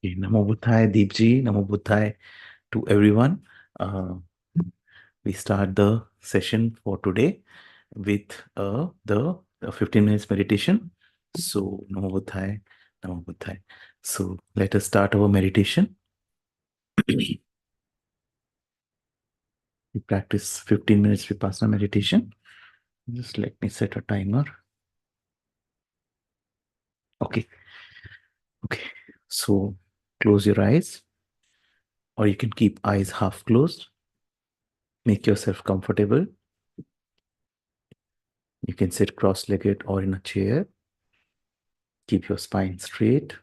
Okay, Namo Buddhaya, Deepji. Namo Buddhaya to everyone. Uh, we start the session for today with the 15 minutes meditation. So, Namo Buddhaya, Namo Buddhaya. So, let us start our meditation. We practice 15 minutes vipassana meditation. Just let me set a timer. Okay. Okay. So, close your eyes, or you can keep eyes half closed. Make yourself comfortable. You can sit cross-legged or in a chair. Keep your spine straight.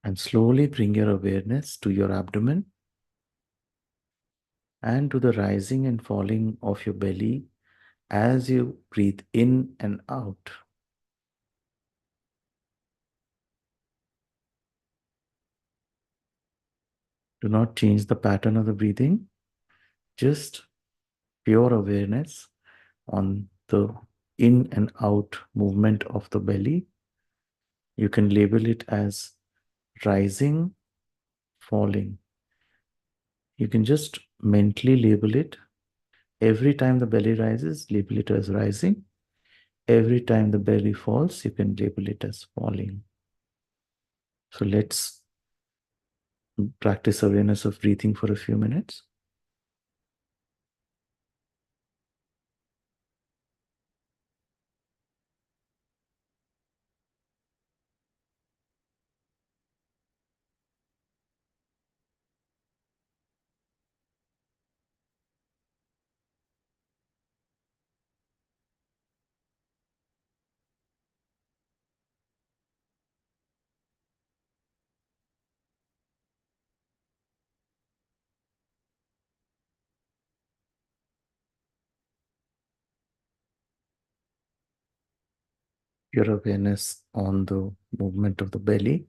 And slowly bring your awareness to your abdomen and to the rising and falling of your belly as you breathe in and out. Do not change the pattern of the breathing, just pure awareness on the in and out movement of the belly. You can label it as rising, falling. You can just mentally label it. Every time the belly rises, label it as rising. Every time the belly falls, you can label it as falling. So let's practice awareness of breathing for a few minutes. Your awareness on the movement of the belly.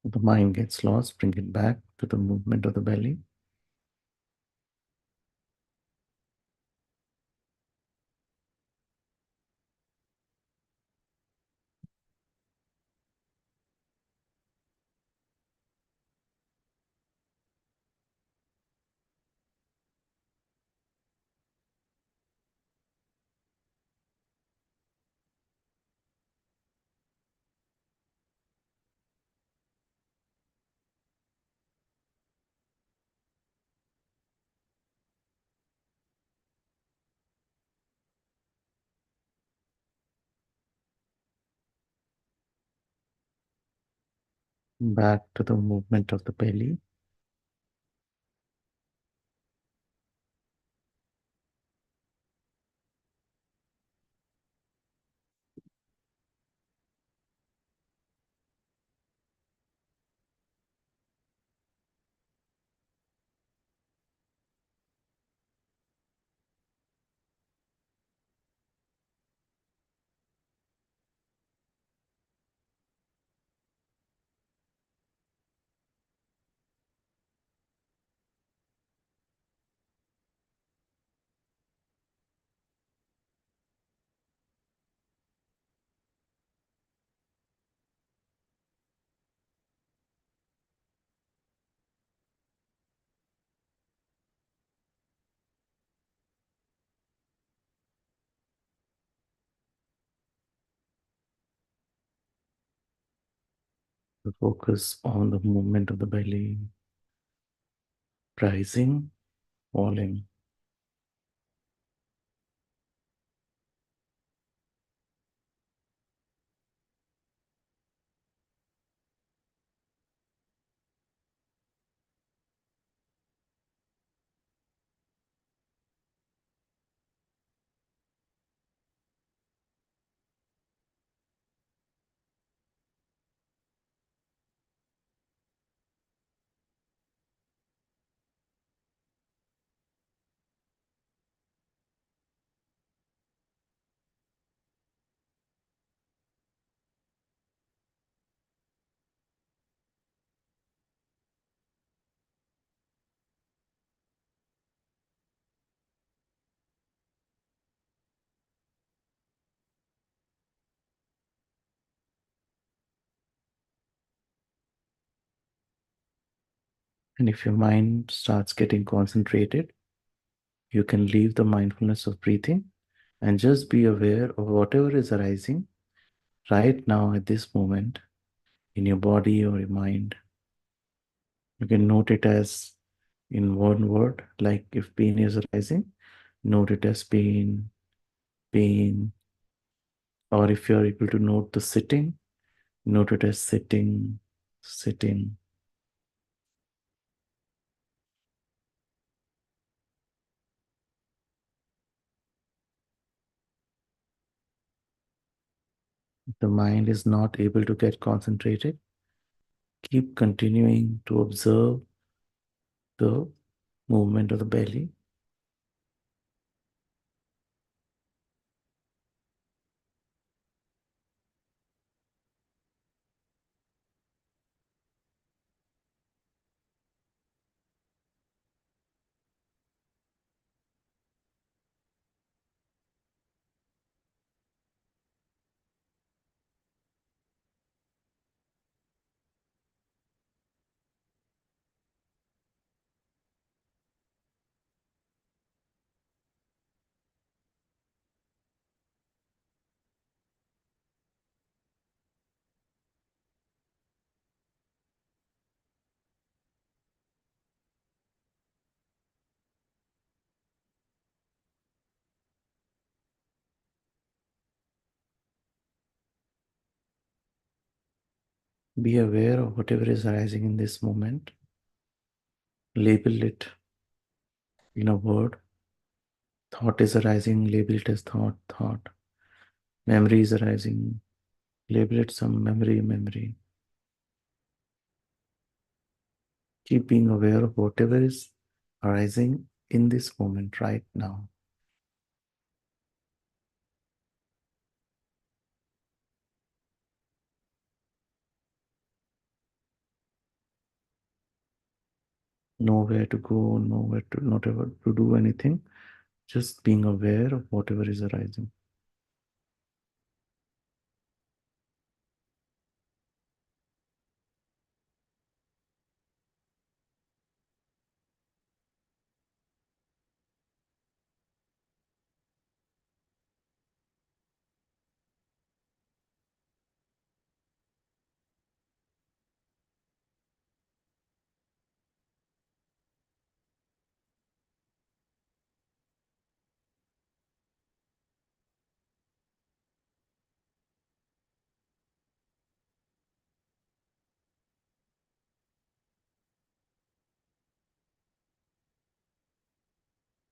The mind gets lost, bring it back to the movement of the belly. Back to the movement of the belly. The focus on the movement of the belly, rising, falling. And if your mind starts getting concentrated, you can leave the mindfulness of breathing and just be aware of whatever is arising right now at this moment in your body or your mind. You can note it as in one word, like if pain is arising, note it as pain, pain. Or if you're able to note the sitting, note it as sitting, sitting. If the mind is not able to get concentrated, keep continuing to observe the movement of the belly. Be aware of whatever is arising in this moment. Label it in a word. Thought is arising, label it as thought, thought. Memory is arising, label it some memory, memory. Keep being aware of whatever is arising in this moment right now. Nowhere to go, nowhere to, not ever to do anything. Just being aware of whatever is arising.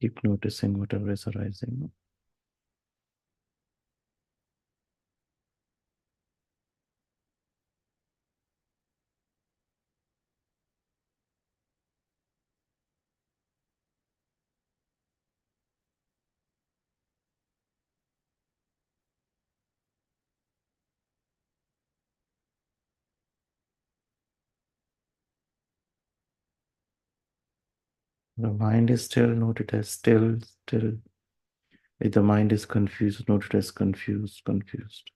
Keep noticing whatever is arising. The mind is still, note it as still, still. If the mind is confused, note it as confused, confused.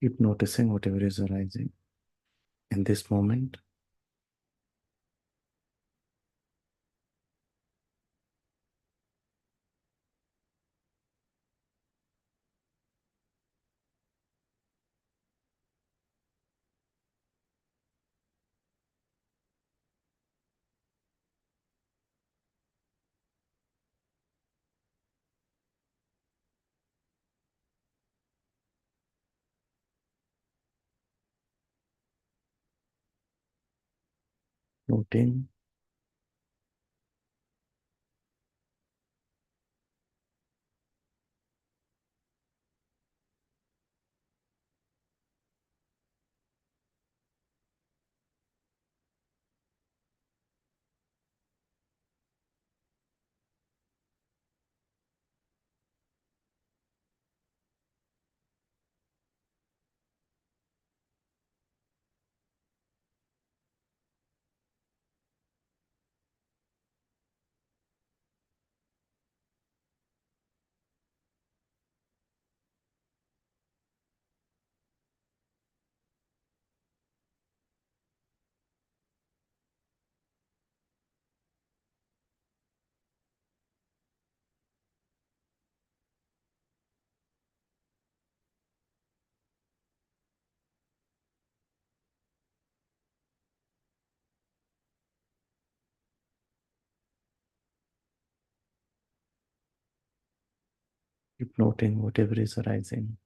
Keep noticing whatever is arising in this moment. noting. Keep noting whatever is arising.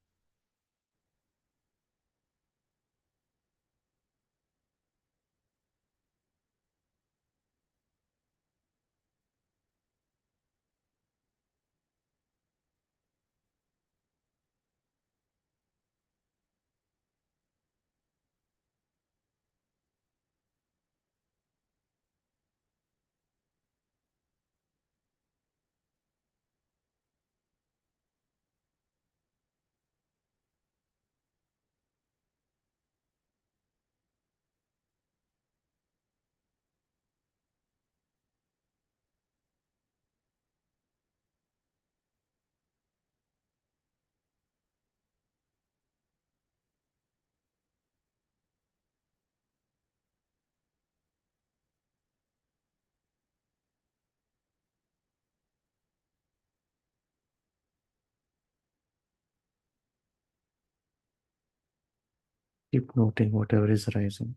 Keep noting whatever is arising.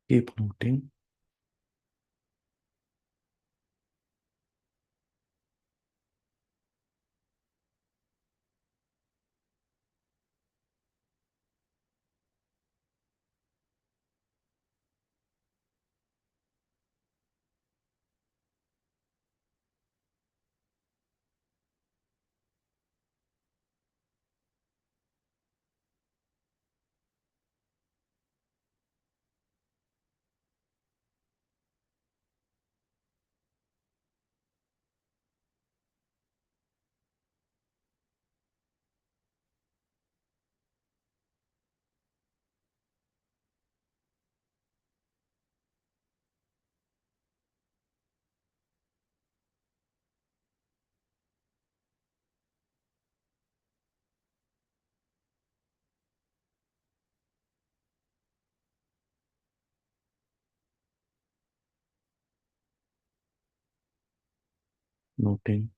Keep noting. Noting.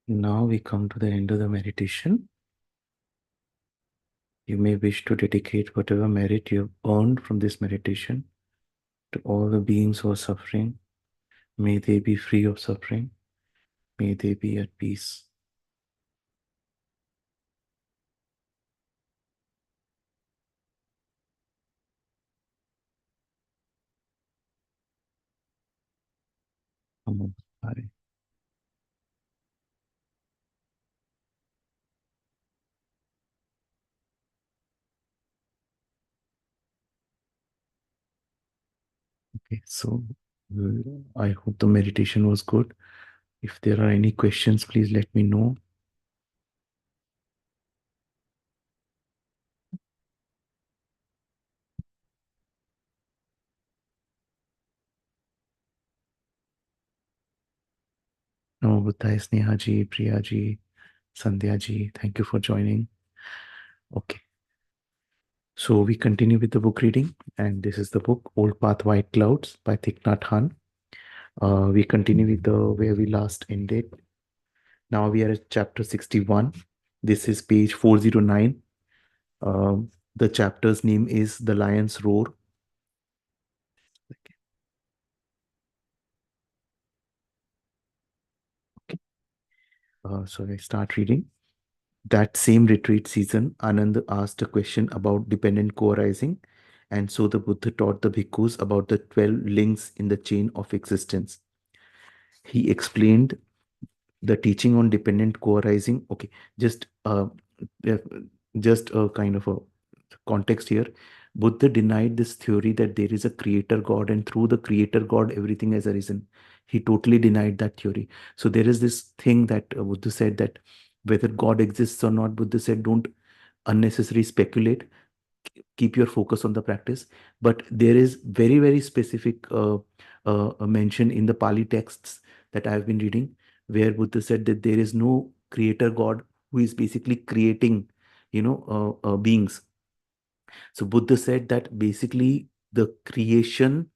Now we come to the end of the meditation. You may wish to dedicate whatever merit you have earned from this meditation to all the beings who are suffering. May they be free of suffering. May they be at peace. Namo Buddhaya. Okay, so I hope the meditation was good. If there are any questions, please let me know. No, Buddha, Sneha ji, Priya ji, Sandhya ji, thank you for joining. Okay, so we continue with the book reading, and this is the book Old Path, White Clouds by Thich Nhat Hanh. We continue with the where we last ended. Now we are at chapter 61. This is page 409. The chapter's name is The Lion's Roar. So I start reading. That same retreat season, Anand asked a question about dependent co-arising, and so the Buddha taught the bhikkhus about the 12 links in the chain of existence. He explained the teaching on dependent co-arising. Okay, just uh, just a kind of a context here. Buddha denied this theory that there is a creator God, and through the creator God, everything has arisen. He totally denied that theory. So there is this thing that Buddha said that whether God exists or not, Buddha said, don't unnecessarily speculate, keep your focus on the practice. But there is very, very specific a mention in the Pali texts that I have been reading, where Buddha said that there is no creator God who is basically creating, beings. So Buddha said that basically the creation,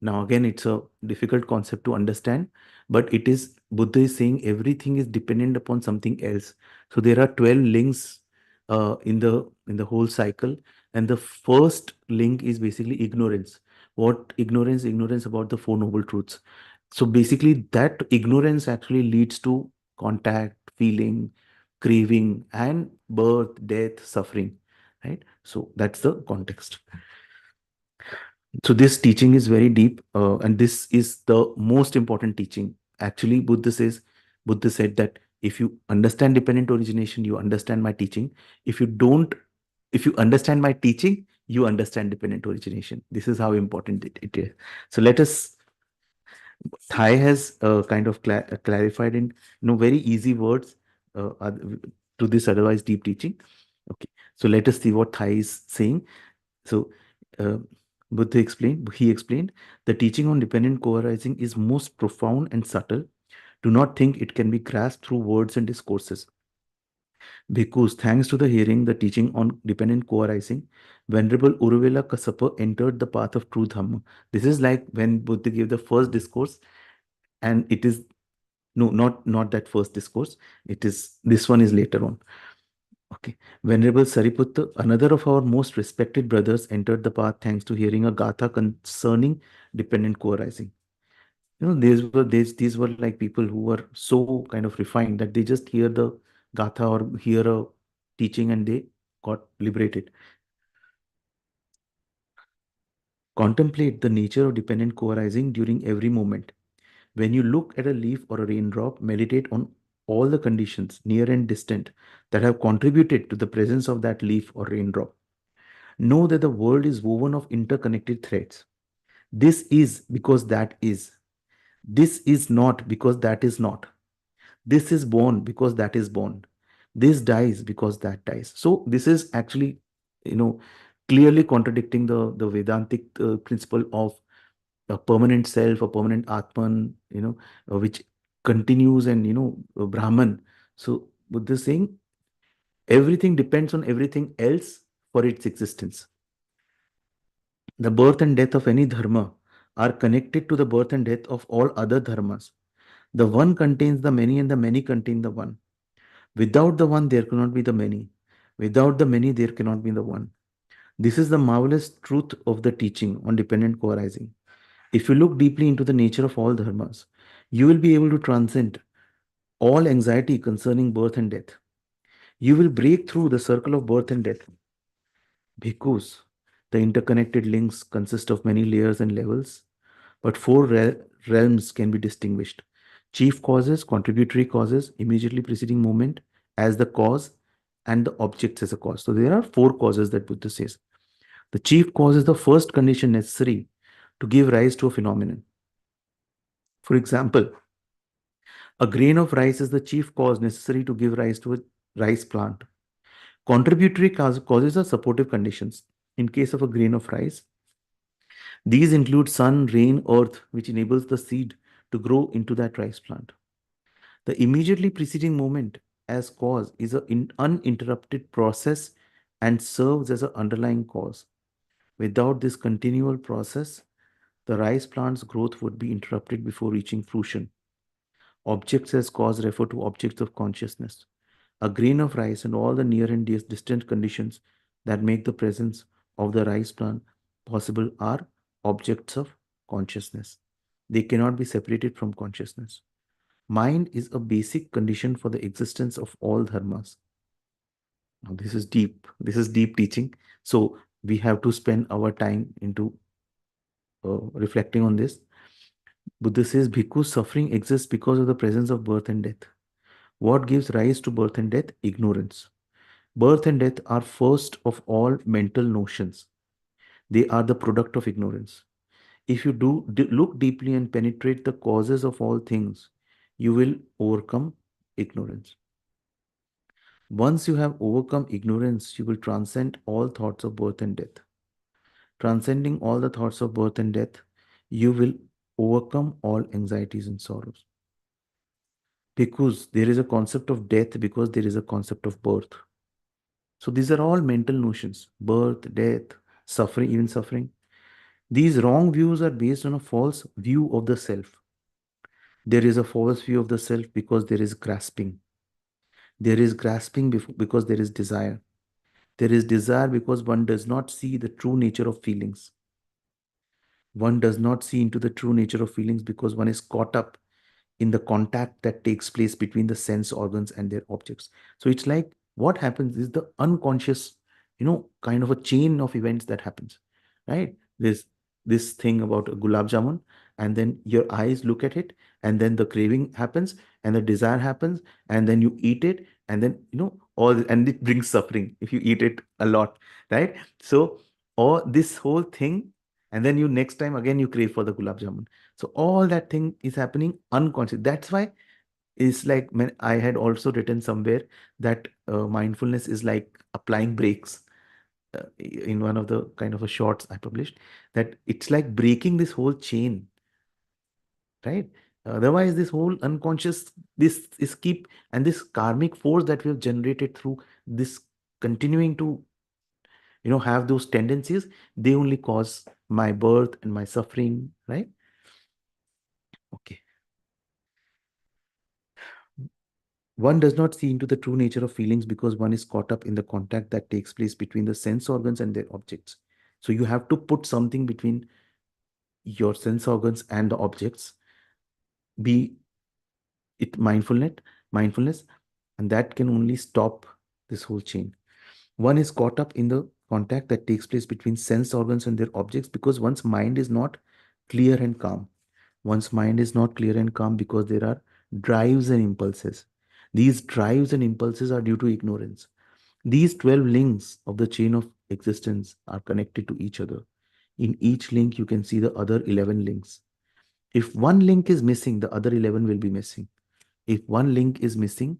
now again, it's a difficult concept to understand, but it is, Buddha is saying everything is dependent upon something else. So there are 12 links in the whole cycle, and the first link is basically ignorance. What ignorance? Ignorance about the Four Noble Truths. So basically, that ignorance actually leads to contact, feeling, craving, and birth, death, suffering. Right? So that's the context. So this teaching is very deep, and this is the most important teaching. Actually, Buddha said that if you understand dependent origination, you understand my teaching. If you don't, if you understand my teaching, you understand dependent origination. This is how important it is. So let us. Thai has kind of clarified in very easy words to this otherwise deep teaching. Okay, so let us see what Thai is saying. So, uh, he explained, the teaching on dependent co-arising is most profound and subtle. Do not think it can be grasped through words and discourses. Because thanks to the hearing, the teaching on dependent co-arising, Venerable Uruvela Kasapa entered the path of true Dhamma. This is like when Buddha gave the first discourse, and it is, no, not that first discourse. It is, this one is later on. Okay. Venerable Sariputta, another of our most respected brothers, entered the path thanks to hearing a gatha concerning dependent co-arising. These were like people who were so kind of refined that they just hear the gatha or hear a teaching and they got liberated. Contemplate the nature of dependent co-arising during every moment. When you look at a leaf or a raindrop, meditate on all the conditions, near and distant, that have contributed to the presence of that leaf or raindrop. Know that the world is woven of interconnected threads. This is because that is. This is not because that is not. This is born because that is born. This dies because that dies. So this is actually, you know, clearly contradicting the Vedantic principle of a permanent self, a permanent Atman, which continues, and Brahman. So Buddha is saying everything depends on everything else for its existence. The birth and death of any dharma are connected to the birth and death of all other dharmas. The one contains the many, and the many contain the one. Without the one, there cannot be the many. Without the many, there cannot be the one. This is the marvelous truth of the teaching on dependent co-arising. If you look deeply into the nature of all dharmas, you will be able to transcend all anxiety concerning birth and death. You will break through the circle of birth and death. Bhikkhus, the interconnected links consist of many layers and levels, but four realms can be distinguished: chief causes, contributory causes, immediately preceding moment as the cause, and the objects as a cause. So there are four causes that Buddha says. The chief cause is the first condition necessary to give rise to a phenomenon. For example, a grain of rice is the chief cause necessary to give rise to a rice plant. Contributory causes are supportive conditions. In case of a grain of rice, these include sun, rain, earth, which enables the seed to grow into that rice plant. The immediately preceding moment as cause is an uninterrupted process and serves as an underlying cause. Without this continual process, the rice plant's growth would be interrupted before reaching fruition. Objects as cause refer to objects of consciousness. A grain of rice and all the near and distant conditions that make the presence of the rice plant possible are objects of consciousness. They cannot be separated from consciousness. Mind is a basic condition for the existence of all dharmas. Now, this is deep. This is deep teaching. So we have to spend our time into reflecting on this. Buddha says, Bhikkhu, suffering exists because of the presence of birth and death. What gives rise to birth and death? Ignorance. Birth and death are first of all mental notions. They are the product of ignorance. If you look deeply and penetrate the causes of all things, you will overcome ignorance. Once you have overcome ignorance, you will transcend all thoughts of birth and death. Transcending all the thoughts of birth and death, you will overcome all anxieties and sorrows. Because there is a concept of death, because there is a concept of birth. So these are all mental notions: birth, death, suffering, even suffering. These wrong views are based on a false view of the self. There is a false view of the self because there is grasping. There is grasping because there is desire. There is desire because one does not see the true nature of feelings. One does not see into the true nature of feelings because one is caught up in the contact that takes place between the sense organs and their objects. So it's like what happens is the unconscious, kind of a chain of events that happens, right? There's this thing about a gulab jamun, and then your eyes look at it, and then the craving happens, and the desire happens, and then you eat it, and then and it brings suffering if you eat it a lot, right? So, or this whole thing, and then you next time again you crave for the gulab jamun. So all that thing is happening unconscious. That's why it's like when I had also written somewhere that mindfulness is like applying brakes in one of the kind of a shorts I published, that it's like breaking this whole chain, right? Otherwise, this whole unconscious, this is keep, and this karmic force that we have generated through this continuing to, have those tendencies, they only cause my birth and my suffering, right? Okay. One does not see into the true nature of feelings because one is caught up in the contact that takes place between the sense organs and their objects. So you have to put something between your sense organs and the objects, be it mindfulness, and that can only stop this whole chain. One is caught up in the contact that takes place between sense organs and their objects because one's mind is not clear and calm. One's mind is not clear and calm because there are drives and impulses. These drives and impulses are due to ignorance. These 12 links of the chain of existence are connected to each other. In each link, you can see the other 11 links. If one link is missing, the other 11 will be missing. If one link is missing,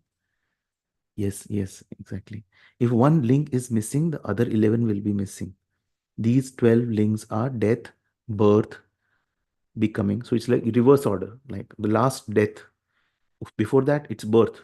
yes, exactly. If one link is missing, the other 11 will be missing. These 12 links are death, birth, becoming. So it's like reverse order, like the last death. Before that, it's birth,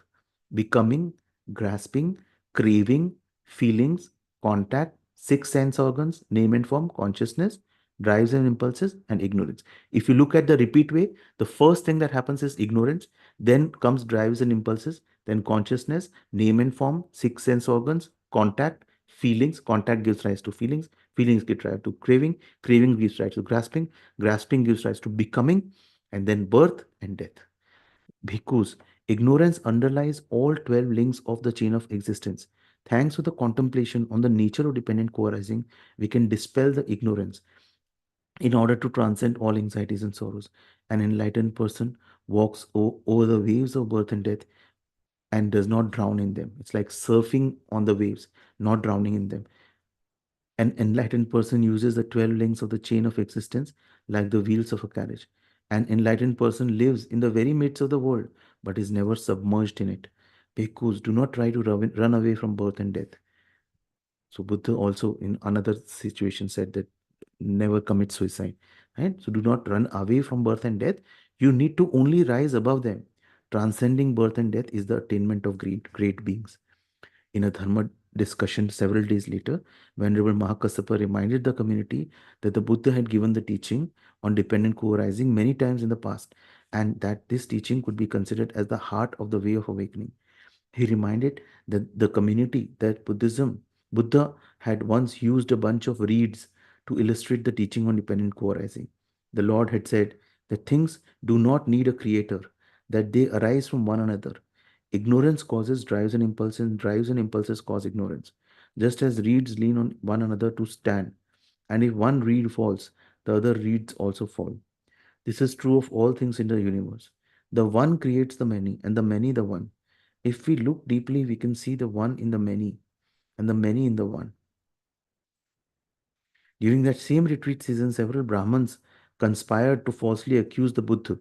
becoming, grasping, craving, feelings, contact, six sense organs, name and form, consciousness, drives and impulses, and ignorance. If you look at the repeat way, the first thing that happens is ignorance, then comes drives and impulses, then consciousness, name and form, six sense organs, contact, feelings, contact gives rise to feelings, feelings give rise to craving, craving gives rise to grasping, grasping gives rise to becoming, and then birth and death. Bhikkhus, ignorance underlies all 12 links of the chain of existence. Thanks to the contemplation on the nature of dependent co-arising, we can dispel the ignorance in order to transcend all anxieties and sorrows. An enlightened person walks over the waves of birth and death and does not drown in them. It's like surfing on the waves, not drowning in them. An enlightened person uses the 12 links of the chain of existence like the wheels of a carriage. An enlightened person lives in the very midst of the world, but is never submerged in it. Bhikkhus, do not try to run away from birth and death. So Buddha also in another situation said that never commit suicide. Right? So do not run away from birth and death. You need to only rise above them. Transcending birth and death is the attainment of great beings. In a Dharma discussion several days later, Venerable Mahakassapa reminded the community that the Buddha had given the teaching on dependent co-arising many times in the past, and that this teaching could be considered as the heart of the way of awakening. He reminded the community that Buddha had once used a bunch of reeds to illustrate the teaching on dependent co-arising. The Lord had said that things do not need a creator, that they arise from one another. Ignorance causes drives and impulses, and drives and impulses cause ignorance. Just as reeds lean on one another to stand, and if one reed falls, the other reeds also fall. This is true of all things in the universe. The one creates the many, and the many the one. If we look deeply, we can see the one in the many, and the many in the one. During that same retreat season, several Brahmins conspired to falsely accuse the Buddha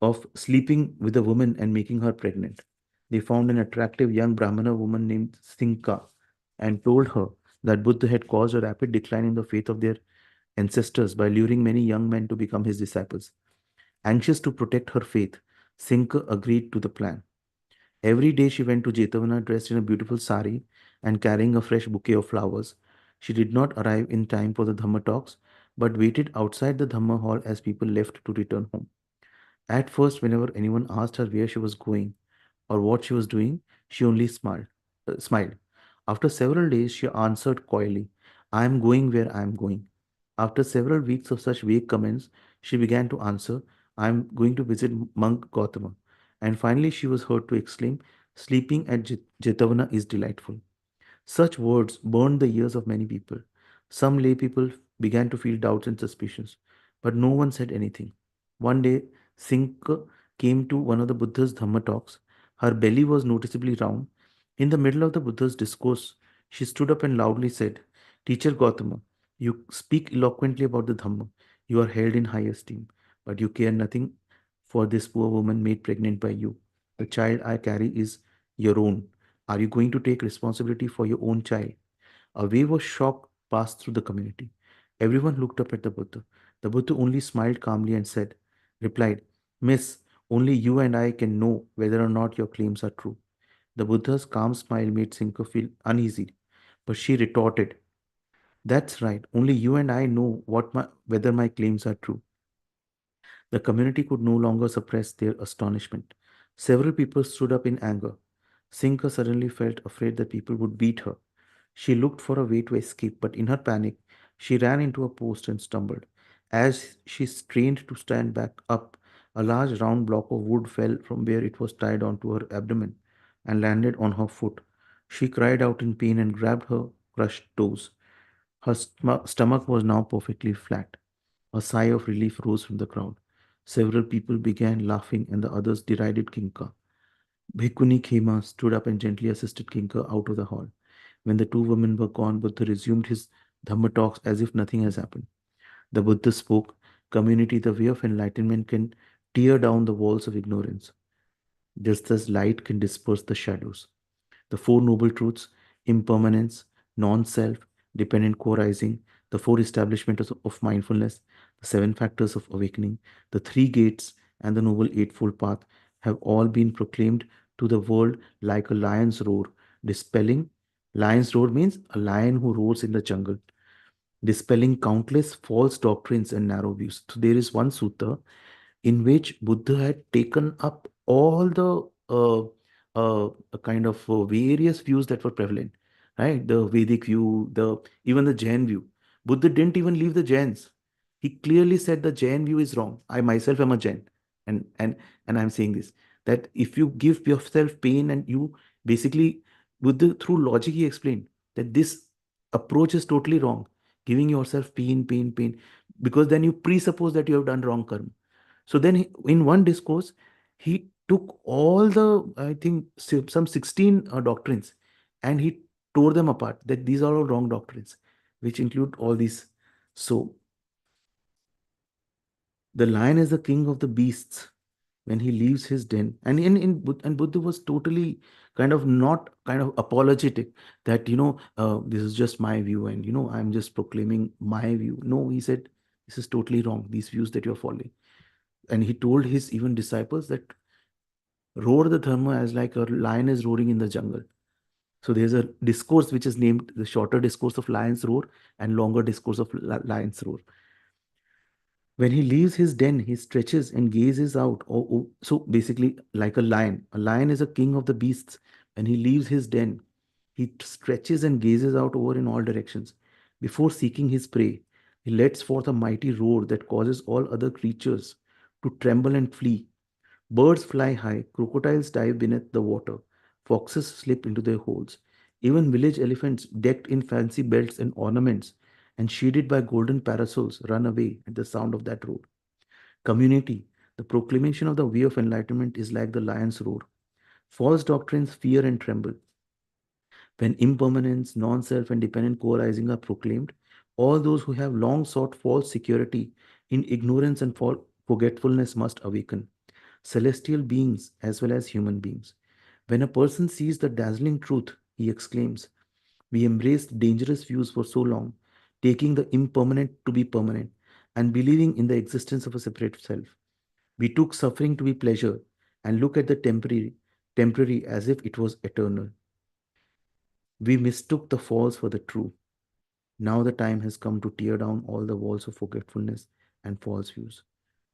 of sleeping with a woman and making her pregnant. They found an attractive young Brahmana woman named Sinka and told her that Buddha had caused a rapid decline in the faith of their ancestors by luring many young men to become his disciples. Anxious to protect her faith, Sinka agreed to the plan. Every day she went to Jetavana dressed in a beautiful sari and carrying a fresh bouquet of flowers. She did not arrive in time for the Dhamma talks, but waited outside the Dhamma hall as people left to return home. At first, whenever anyone asked her where she was going or what she was doing, she only smiled. After several days, she answered coyly, "I am going where I am going." After several weeks of such vague comments, she began to answer, "I am going to visit monk Gautama." And finally, she was heard to exclaim, "Sleeping at Jetavana is delightful." Such words burned the ears of many people. Some lay people began to feel doubts and suspicions, but no one said anything. One day, Sink came to one of the Buddha's Dhamma talks. Her belly was noticeably round. In the middle of the Buddha's discourse, she stood up and loudly said, "Teacher Gautama, you speak eloquently about the Dhamma. You are held in high esteem, but you care nothing for this poor woman made pregnant by you. The child I carry is your own. Are you going to take responsibility for your own child?" A wave of shock passed through the community. Everyone looked up at the Buddha. The Buddha only smiled calmly and replied, "Miss, only you and I can know whether or not your claims are true." The Buddha's calm smile made Sinko feel uneasy, but she retorted, "That's right, only you and I know whether my claims are true." The community could no longer suppress their astonishment. Several people stood up in anger. Sinka suddenly felt afraid that people would beat her. She looked for a way to escape, but in her panic, she ran into a post and stumbled. As she strained to stand back up, a large round block of wood fell from where it was tied onto her abdomen and landed on her foot. She cried out in pain and grabbed her crushed toes. Her stomach was now perfectly flat. A sigh of relief rose from the crowd. Several people began laughing and the others derided Kinka. Bhikkhuni Khema stood up and gently assisted Kinka out of the hall. When the two women were gone, Buddha resumed his Dhamma talks as if nothing has happened. The Buddha spoke, "Community, the way of enlightenment can tear down the walls of ignorance, just as light can disperse the shadows. The Four Noble Truths, impermanence, non self, dependent co arising, the four establishments of mindfulness, the seven factors of awakening, the three gates, and the Noble Eightfold Path have all been proclaimed to the world like a lion's roar, dispelling. Lion's roar means a lion who roars in the jungle, dispelling countless false doctrines and narrow views. So there is one sutta in which Buddha had taken up all the kind of various views that were prevalent, right? The Vedic view, the even the Jain view. Buddha didn't even leave the Jains. He clearly said the Jain view is wrong. I myself am a Jain, and and and I'm saying this, that if you give yourself pain and you basically Buddha through logic he explained that this approach is totally wrong. Giving yourself pain, because then you presuppose that you have done wrong karma. So then in one discourse, he took all the, I think, some 16 doctrines and he tore them apart that these are all wrong doctrines, which include all these. So The lion is the king of the beasts when he leaves his den. And and Buddha was totally kind of not kind of apologetic that, this is just my view and, I'm just proclaiming my view. No, he said, this is totally wrong, these views that you're following. And he told his even disciples that roar the dharma as like a lion is roaring in the jungle. So there's a discourse which is named the shorter discourse of lion's roar and longer discourse of lion's roar. When he leaves his den, he stretches and gazes out. So basically, like a lion. A lion is a king of the beasts. When he leaves his den, he stretches and gazes out over in all directions. Before seeking his prey, he lets forth a mighty roar that causes all other creatures to tremble and flee. Birds fly high, crocodiles dive beneath the water, foxes slip into their holes. Even village elephants, decked in fancy belts and ornaments and shaded by golden parasols, run away at the sound of that roar. Community, the proclamation of the way of enlightenment is like the lion's roar. False doctrines fear and tremble. When impermanence, non self, and dependent co arising are proclaimed, all those who have long sought false security in ignorance and forgetfulness must awaken, celestial beings as well as human beings. When a person sees the dazzling truth, he exclaims, we embraced dangerous views for so long, taking the impermanent to be permanent and believing in the existence of a separate self. We took suffering to be pleasure and look at the temporary as if it was eternal. We mistook the false for the true. Now the time has come to tear down all the walls of forgetfulness and false views.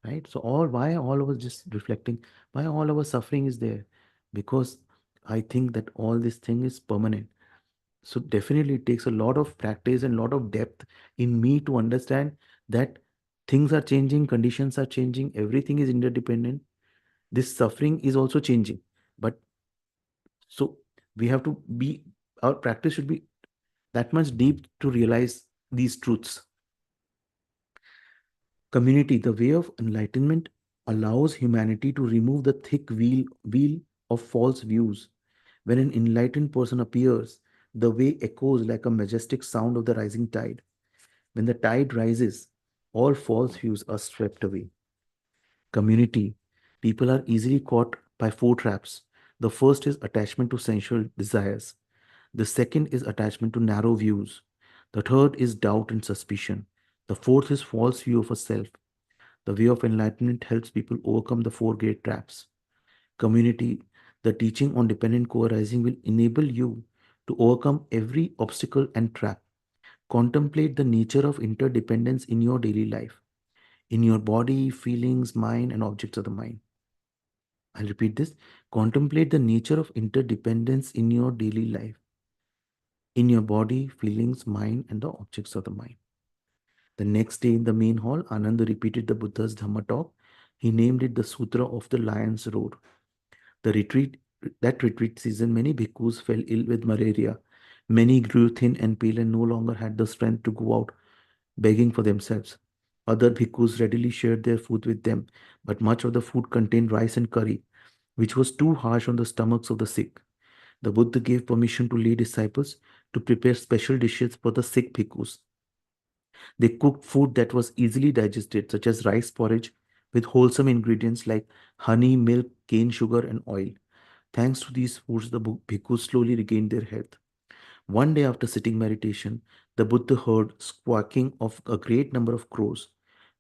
Right? So why all of us just reflecting, why all our suffering is there? Because I think that all this thing is permanent. So definitely it takes a lot of practice and a lot of depth in me to understand that things are changing, conditions are changing, everything is interdependent. This suffering is also changing. But so we have to be, our practice should be that much deep to realize these truths. Community, the way of enlightenment allows humanity to remove the thick wheel of false views. When an enlightened person appears, the way echoes like a majestic sound of the rising tide. When the tide rises, all false views are swept away. Community, people are easily caught by four traps. The first is attachment to sensual desires. The second is attachment to narrow views. The third is doubt and suspicion. The fourth is false view of a self. The way of enlightenment helps people overcome the four great traps. Community, the teaching on dependent co-arising will enable you to overcome every obstacle and trap. Contemplate the nature of interdependence in your daily life, in your body, feelings, mind, and objects of the mind. I'll repeat this. Contemplate the nature of interdependence in your daily life, in your body, feelings, mind, and the objects of the mind. The next day in the main hall, Ananda repeated the Buddha's Dhamma talk. He named it the Sutra of the Lion's Roar. The retreat, that retreat season, many bhikkhus fell ill with malaria. Many grew thin and pale and no longer had the strength to go out begging for themselves. Other bhikkhus readily shared their food with them, but much of the food contained rice and curry, which was too harsh on the stomachs of the sick. The Buddha gave permission to lay disciples to prepare special dishes for the sick bhikkhus. They cooked food that was easily digested, such as rice porridge, with wholesome ingredients like honey, milk, cane sugar, and oil. Thanks to these foods, the bhikkhus slowly regained their health. One day after sitting meditation, the Buddha heard squawking of a great number of crows.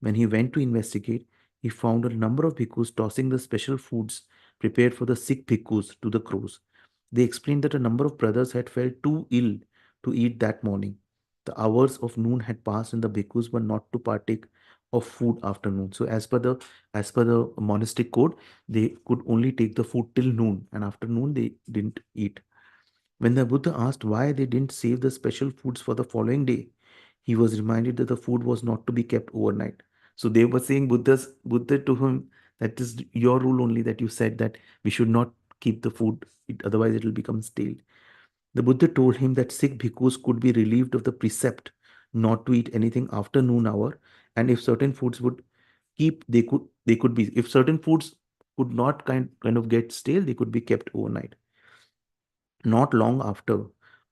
When he went to investigate, he found a number of bhikkhus tossing the special foods prepared for the sick bhikkhus to the crows. They explained that a number of brothers had felt too ill to eat that morning. The hours of noon had passed and the bhikkhus were not to partake of food after noon. So as per the monastic code, they could only take the food till noon, and after noon they didn't eat. When the Buddha asked why they didn't save the special foods for the following day, he was reminded that the food was not to be kept overnight. So they were saying Buddha to him, that is your rule only, that you said that we should not keep the food, otherwise it will become stale. The Buddha told him that sick bhikkhus could be relieved of the precept not to eat anything after noon hour, and if certain foods would keep, they could be, if certain foods could not kind of get stale, they could be kept overnight. Not long after,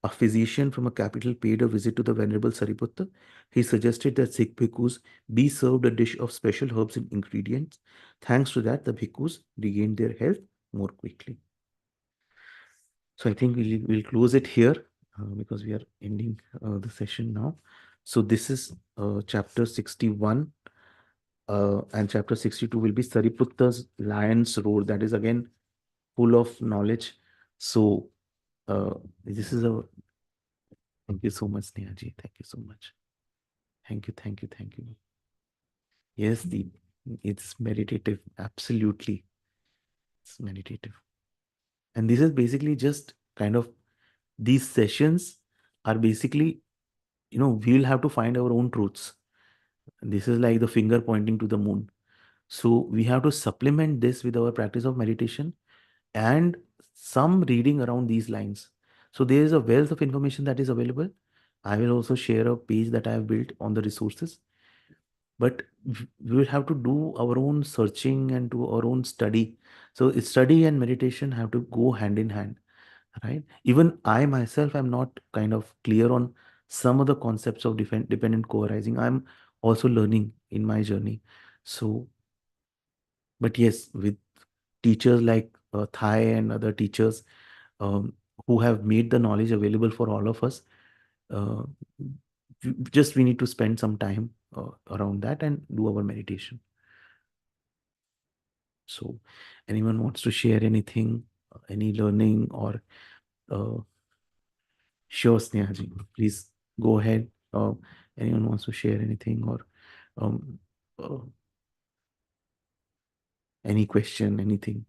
a physician from a capital paid a visit to the Venerable Sariputta. He suggested that Sikh bhikkhus be served a dish of special herbs and ingredients. Thanks to that, the bhikkhus regained their health more quickly. So I think we'll close it here because we are ending the session now. So this is chapter 61 and chapter 62 will be Sariputta's Lion's Roar. That is again full of knowledge. So this is a thank you so much, Nehaji. Thank you so much. Thank you, thank you, thank you. Yes, it's meditative. Absolutely, it's meditative. And this is basically just kind of these sessions are basically, we'll have to find our own truths. This is like the finger pointing to the moon. So we have to supplement this with our practice of meditation and some reading around these lines. So there is a wealth of information that is available. I will also share a page that I have built on the resources. But we will have to do our own searching and do our own study. So study and meditation have to go hand in hand, right? Even I myself am not kind of clear on some of the concepts of dependent co-arising. I'm also learning in my journey. So, but yes, with teachers like Thai and other teachers who have made the knowledge available for all of us, uh, just we need to spend some time around that and do our meditation. So, anyone wants to share anything, any learning, or sure, Snehaji, please go ahead. Anyone wants to share anything or um, uh, any question, anything?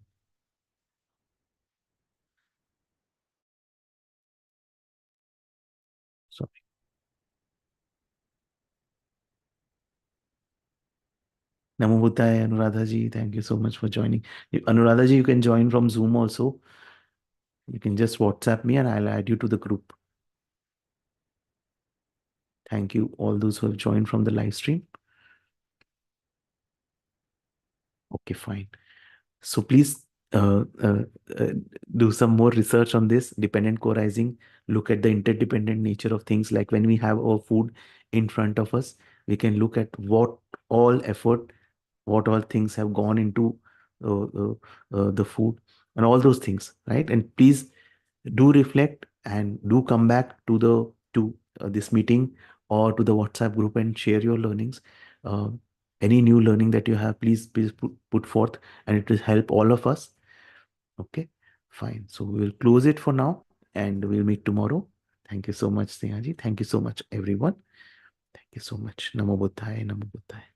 Sorry. Namo Buddhaya, Anuradha ji. Thank you so much for joining. Anuradha ji, you can join from Zoom also. You can just WhatsApp me and I'll add you to the group. Thank you, all those who have joined from the live stream. Okay, fine. So please uh, do some more research on this dependent co-arising. Look at the interdependent nature of things. Like when we have our food in front of us, we can look at what all effort, what all things have gone into the food and all those things, right? And please do reflect and do come back to this meeting or to the WhatsApp group and share your learnings. Uh, any new learning that you have, please put forth, and it will help all of us. Okay, fine. So we will close it for now, and we'll meet tomorrow. Thank you so much, Snehaji. Thank you so much, everyone. Thank you so much. Namo Buddhaya, Namo Buddhaya.